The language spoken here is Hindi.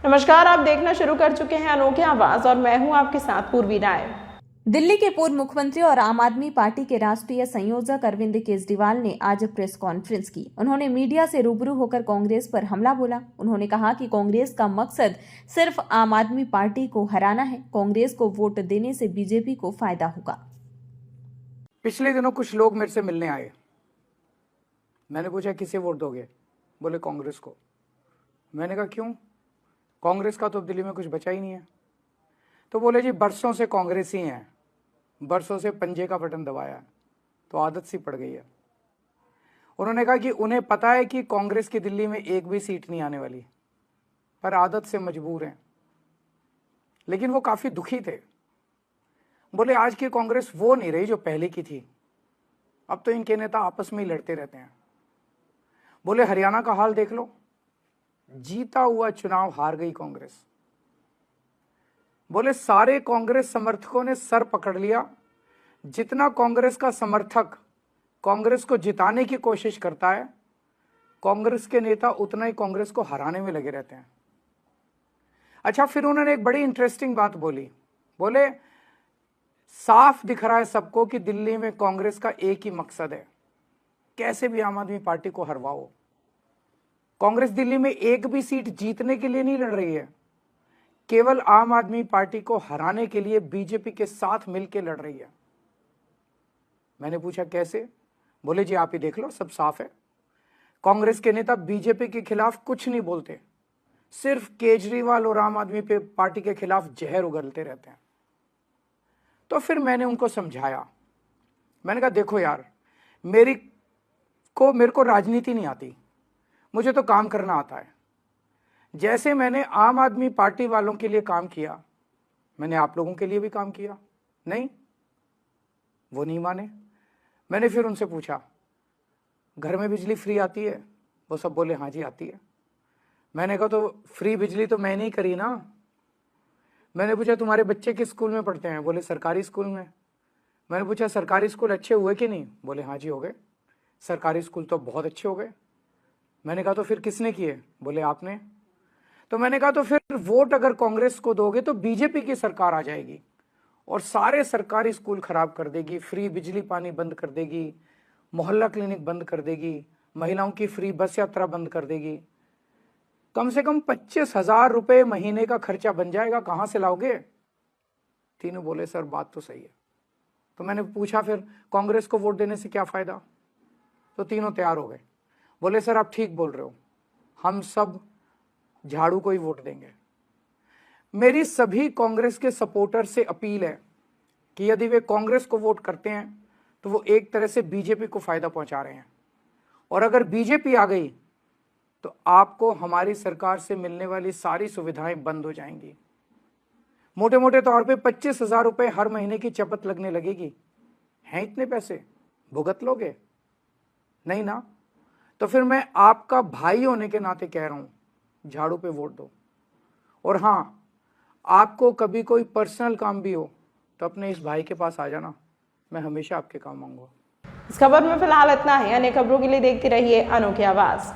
नमस्कार, आप देखना शुरू कर चुके हैं अनोखी आवाज और मैं हूं आपके साथ पूर्वी राय। दिल्ली के पूर्व मुख्यमंत्री और आम आदमी पार्टी के राष्ट्रीय संयोजक अरविंद केजरीवाल ने आज प्रेस कॉन्फ्रेंस की। उन्होंने मीडिया से रूबरू होकर कांग्रेस पर हमला बोला। उन्होंने कहा कि कांग्रेस का मकसद सिर्फ आम आदमी पार्टी को हराना है। कांग्रेस को वोट देने से बीजेपी को फायदा होगा। पिछले दिनों कुछ लोग मेरे से मिलने आए। मैंने पूछा किसे वोट दोगे? बोले कांग्रेस को। मैंने कहा क्यों? कांग्रेस का तो दिल्ली में कुछ बचा ही नहीं है। तो बोले जी बरसों से कांग्रेस ही हैं, बरसों से पंजे का बटन दबाया है, तो आदत सी पड़ गई है। उन्होंने कहा कि उन्हें पता है कि कांग्रेस की दिल्ली में एक भी सीट नहीं आने वाली, पर आदत से मजबूर हैं। लेकिन वो काफी दुखी थे। बोले आज की कांग्रेस वो नहीं रही जो पहले की थी। अब तो इनके नेता आपस में ही लड़ते रहते हैं। बोले हरियाणा का हाल देख लो, जीता हुआ चुनाव हार गई कांग्रेस। बोले सारे कांग्रेस समर्थकों ने सर पकड़ लिया। जितना कांग्रेस का समर्थक कांग्रेस को जिताने की कोशिश करता है, कांग्रेस के नेता उतना ही कांग्रेस को हराने में लगे रहते हैं। अच्छा, फिर उन्होंने एक बड़ी इंटरेस्टिंग बात बोली। बोले साफ दिख रहा है सबको कि दिल्ली में कांग्रेस का एक ही मकसद है, कैसे भी आम आदमी पार्टी को हरवाओ। कांग्रेस दिल्ली में एक भी सीट जीतने के लिए नहीं लड़ रही है, केवल आम आदमी पार्टी को हराने के लिए बीजेपी के साथ मिलकर लड़ रही है। मैंने पूछा कैसे? बोले जी आप ही देख लो, सब साफ है। कांग्रेस के नेता बीजेपी के खिलाफ कुछ नहीं बोलते, सिर्फ केजरीवाल और आम आदमी पार्टी के खिलाफ जहर उगलते रहते हैं। तो फिर मैंने उनको समझाया। मैंने कहा देखो यार, मेरे को राजनीति नहीं आती, मुझे तो काम करना आता है। जैसे मैंने आम आदमी पार्टी वालों के लिए काम किया, मैंने आप लोगों के लिए भी काम किया। नहीं, वो नहीं माने। मैंने फिर उनसे पूछा घर में बिजली फ्री आती है? वो सब बोले हाँ जी आती है। मैंने कहा तो फ्री बिजली तो मैंने ही करी ना। मैंने पूछा तुम्हारे बच्चे किस स्कूल में पढ़ते हैं? बोले सरकारी स्कूल में। मैंने पूछा सरकारी स्कूल अच्छे हुए कि नहीं? बोले हाँ जी हो गए, सरकारी स्कूल तो बहुत अच्छे हो गए। मैंने कहा तो फिर किसने किए? बोले आपने। तो मैंने कहा तो फिर वोट अगर कांग्रेस को दोगे तो बीजेपी की सरकार आ जाएगी और सारे सरकारी स्कूल खराब कर देगी, फ्री बिजली पानी बंद कर देगी, मोहल्ला क्लिनिक बंद कर देगी, महिलाओं की फ्री बस यात्रा बंद कर देगी। कम से कम 25,000 रुपए महीने का खर्चा बन जाएगा, कहां से लाओगे? तीनों बोले सर बात तो सही है। तो मैंने पूछा फिर कांग्रेस को वोट देने से क्या फायदा? तो तीनों तैयार हो गए। बोले सर आप ठीक बोल रहे हो, हम सब झाड़ू को ही वोट देंगे। मेरी सभी कांग्रेस के सपोर्टर से अपील है कि यदि वे कांग्रेस को वोट करते हैं तो वो एक तरह से बीजेपी को फायदा पहुंचा रहे हैं, और अगर बीजेपी आ गई तो आपको हमारी सरकार से मिलने वाली सारी सुविधाएं बंद हो जाएंगी। मोटे मोटे तौर पे 25,000 रुपए हर महीने की चपत लगने लगेगी। हैं इतने पैसे? भुगत लोगे? नहीं ना। तो फिर मैं आपका भाई होने के नाते कह रहा हूं, झाड़ू पे वोट दो। और हां, आपको कभी कोई पर्सनल काम भी हो तो अपने इस भाई के पास आ जाना, मैं हमेशा आपके काम आऊंगा। इस खबर में फिलहाल इतना ही। अन्य खबरों के लिए देखते रहिए अनोखी आवाज।